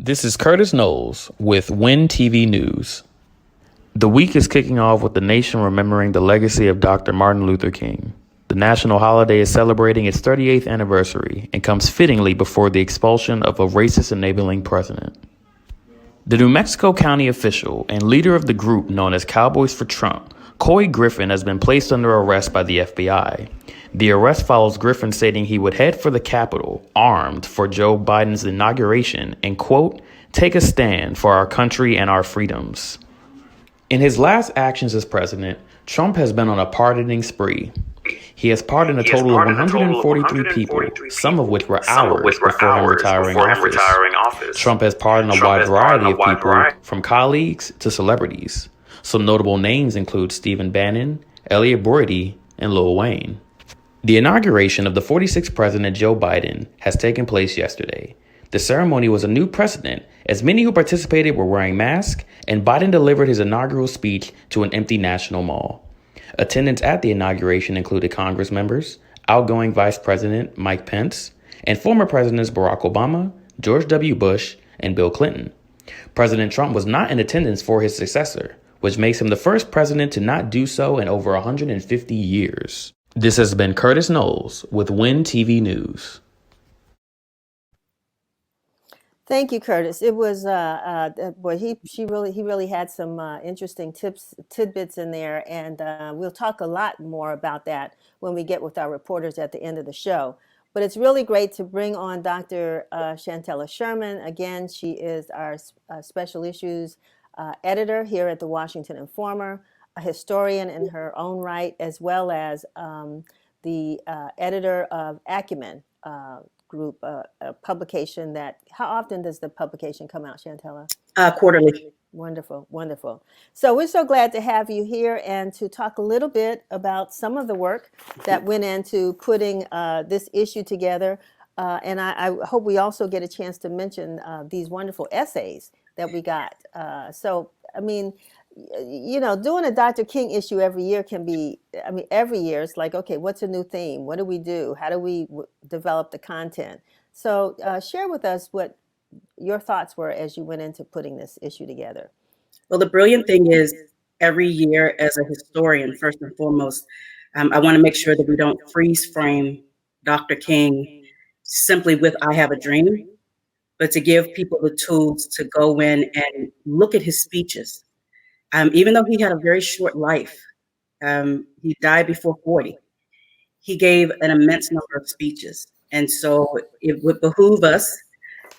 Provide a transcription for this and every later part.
This is Curtis Knowles with WIN TV News. The week is kicking off with the nation remembering the legacy of Dr. Martin Luther King. The national holiday is celebrating its 38th anniversary and comes fittingly before the expulsion of a racist-enabling president. The New Mexico County official and leader of the group known as Cowboys for Trump, Coy Griffin, has been placed under arrest by the FBI. The arrest follows Griffin stating he would head for the Capitol armed for Joe Biden's inauguration and, quote, take a stand for our country and our freedoms. In his last actions as president, Trump has been on a pardoning spree. He has pardoned a total of 143 people, some of which were hours before him retiring office. Trump has pardoned a wide variety of people, from colleagues to celebrities. Some notable names include Stephen Bannon, Elliot Brody, and Lil Wayne. The inauguration of the 46th President Joe Biden has taken place yesterday. The ceremony was a new precedent, as many who participated were wearing masks, and Biden delivered his inaugural speech to an empty National Mall. Attendance at the inauguration included Congress members, outgoing Vice President Mike Pence, and former Presidents Barack Obama, George W. Bush, and Bill Clinton. President Trump was not in attendance for his successor, which makes him the first president to not do so in over 150 years. This has been Curtis Knowles with WIN TV News. Thank you, Curtis. It was boy, he really had some interesting tidbits in there, and we'll talk a lot more about that when we get with our reporters at the end of the show. But it's really great to bring on Dr. Shantella Sherman. Again, she is our special issues editor here at the Washington Informer, a historian in her own right, as well as the editor of Acumen Group, a publication that, how often does the publication come out, Shantella? Quarterly. Wonderful, wonderful. So we're so glad to have you here and to talk a little bit about some of the work that went into putting this issue together. And I hope we also get a chance to mention these wonderful essays that we got. So, I mean, you know, doing a Dr. King issue every year can be, I mean, every year it's like, okay, what's a new theme? What do we do? How do we develop the content? So share with us what your thoughts were as you went into putting this issue together. Well, the brilliant thing is every year as a historian, first and foremost, I want to make sure that we don't freeze frame Dr. King simply with I have a dream, but to give people the tools to go in and look at his speeches. Even though he had a very short life, he died before 40. He gave an immense number of speeches. And so it would behoove us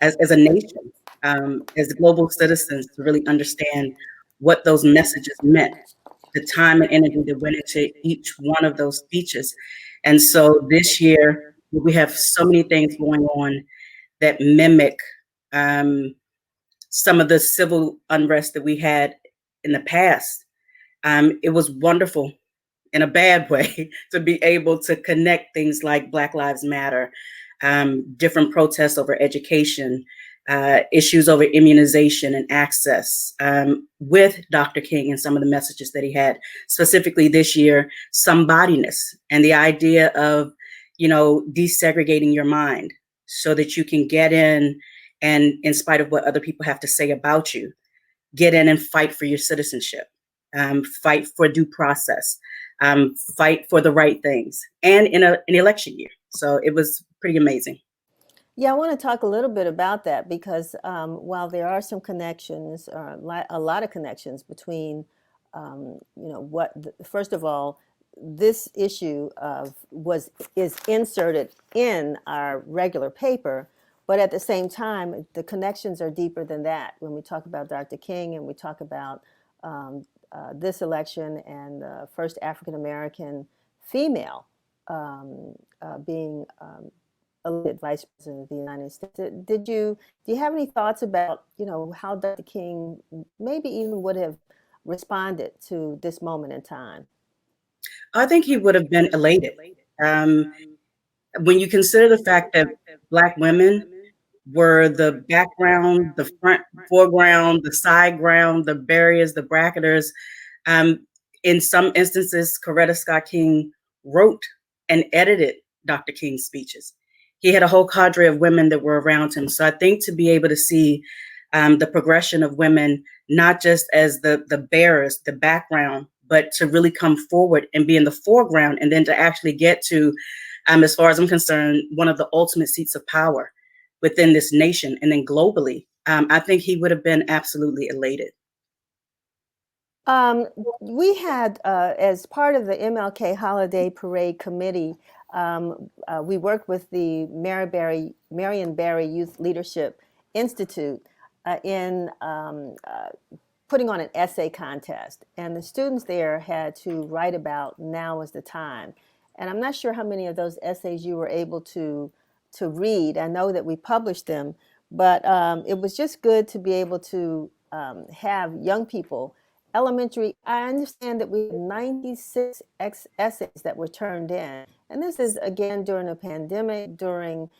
as a nation, as global citizens, to really understand what those messages meant, the time and energy that went into each one of those speeches. And so this year, we have so many things going on that mimic some of the civil unrest that we had in the past. It was wonderful in a bad way to be able to connect things like Black Lives Matter, different protests over education, issues over immunization and access, with Dr. King and some of the messages that he had. Specifically this year, somebodyness and the idea of, you know, desegregating your mind so that you can get in and, in spite of what other people have to say about you, get in and fight for your citizenship, fight for due process, fight for the right things, and in an election year. So it was pretty amazing. Yeah, I want to talk a little bit about that because while there are some connections, a lot of connections between, you know, first of all, this issue is inserted in our regular paper. But at the same time, the connections are deeper than that. When we talk about Dr. King and we talk about this election and the first African-American female being elected Vice President of the United States, do you have any thoughts about, you know, how Dr. King maybe even would have responded to this moment in time? I think he would have been elated. When you consider the fact that Black women were the background, the front, foreground, the side ground, the barriers, the bracketers. In some instances, Coretta Scott King wrote and edited Dr. King's speeches. He had a whole cadre of women that were around him. So I think to be able to see the progression of women, not just as the bearers, the background, but to really come forward and be in the foreground, and then to actually get to, as far as I'm concerned, one of the ultimate seats of power within this nation and then globally. I think he would have been absolutely elated. Um, we had, as part of the MLK Holiday Parade Committee, we worked with the Marion Barry Youth Leadership Institute in putting on an essay contest. And the students there had to write about now is the time. And I'm not sure how many of those essays you were able to read. I know that we published them, but it was just good to be able to have young people elementary. I understand that we had 96 essays that were turned in. And this is again during a pandemic, during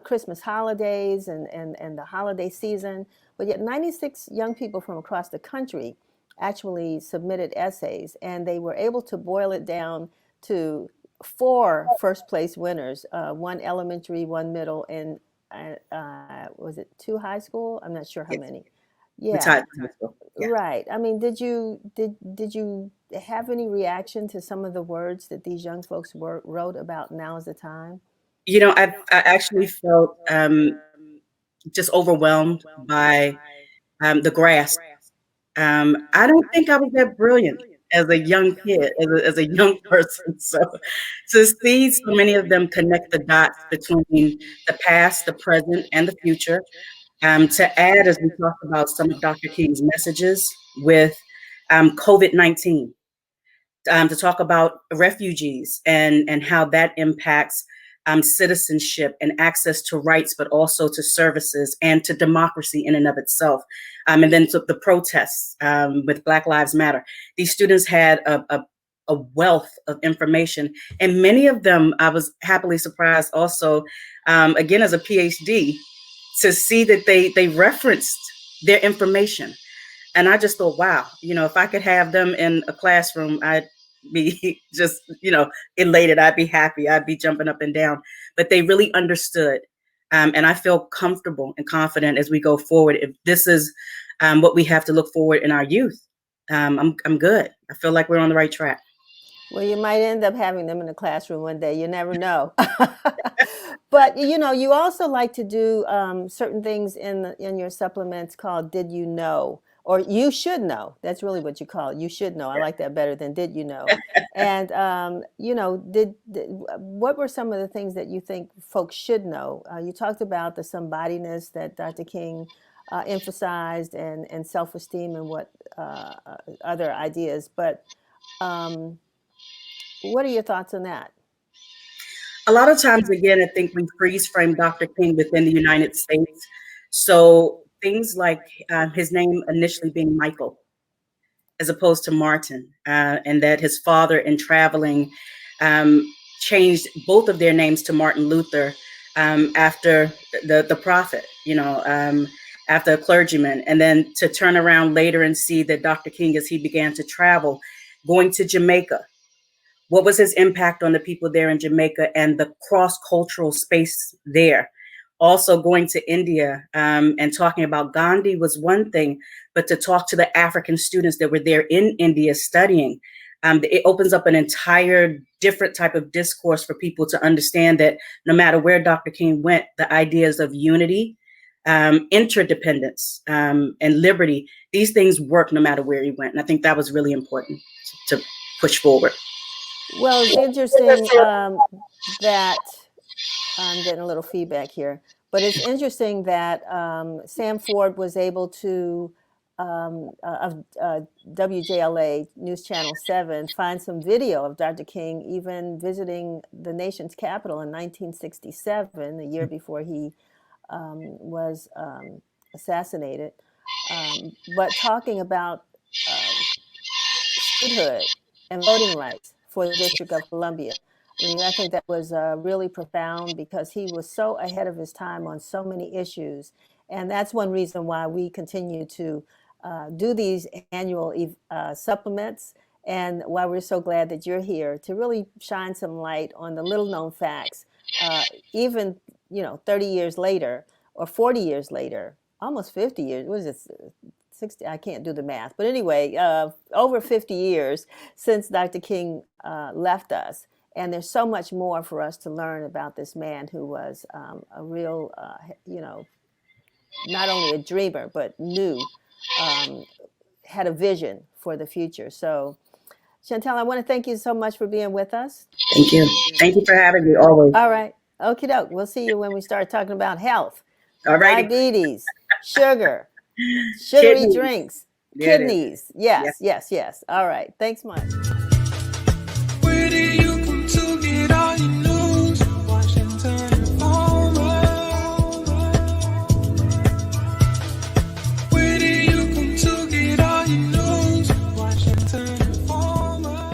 Christmas holidays and the holiday season. But yet 96 young people from across the country actually submitted essays, and they were able to boil it down to four first place winners, one elementary, one middle, and was it two high school? I'm not sure how Yes. many. We Yeah. taught high school. Yeah. Right. I mean, did you have any reaction to some of the words that these young folks wrote about now is the time? I actually felt just overwhelmed by the grasp. I don't think I was that brilliant as a young kid, as a young person. So to see so many of them connect the dots between the past, the present, and the future, to add, as we talked about some of Dr. King's messages with COVID-19, to talk about refugees and how that impacts citizenship and access to rights, but also to services and to democracy in and of itself. And then to the protests with Black Lives Matter. These students had a wealth of information, and many of them, I was happily surprised also, again, as a PhD, to see that they referenced their information. And I just thought, wow, if I could have them in a classroom, I'd be just, elated. I'd be happy. I'd be jumping up and down. But they really understood. And I feel comfortable and confident as we go forward. If this is what we have to look forward in our youth, I'm good. I feel like we're on the right track. Well, you might end up having them in the classroom one day. You never know. But you also like to do certain things in your supplements called "Did You Know?" or "You Should Know." That's really what you call it. You should know. I like that better than "Did you know?" And what were some of the things that you think folks should know? You talked about the somebodiness that Dr. King emphasized, and self-esteem, and what other ideas, but. What are your thoughts on that? A lot of times, again, I think we freeze frame Dr. King within the United States. So things like his name initially being Michael, as opposed to Martin, and that his father, in traveling, um, changed both of their names to Martin Luther, after the prophet, after a clergyman, and then to turn around later and see that Dr. King, as he began to travel, going to Jamaica, what was his impact on the people there in Jamaica and the cross-cultural space there? Also going to India, and talking about Gandhi was one thing, but to talk to the African students that were there in India studying, it opens up an entire different type of discourse for people to understand that no matter where Dr. King went, the ideas of unity, interdependence, and liberty, these things work no matter where he went. And I think that was really important to push forward. Well, it's interesting that I'm getting a little feedback here, but it's interesting that Sam Ford was able to, of WJLA News Channel 7, find some video of Dr. King even visiting the nation's capital in 1967, the year before he was assassinated, but talking about statehood and voting rights for the District of Columbia. I mean, I think that was really profound because he was so ahead of his time on so many issues. And that's one reason why we continue to do these annual supplements, and why we're so glad that you're here to really shine some light on the little known facts, even 30 years later or 40 years later, almost 50 years. What is it? 60, I can't do the math. But anyway, over 50 years since Dr. King left us. And there's so much more for us to learn about this man who was a real, not only a dreamer, but knew, had a vision for the future. So, Shantella, I want to thank you so much for being with us. Thank you. Thank you for having me always. All right. Okie doke. We'll see you when we start talking about health, All right. diabetes, sugar, sugary Kidneys. drinks, There it is. kidneys. Yes. All right. Thanks much.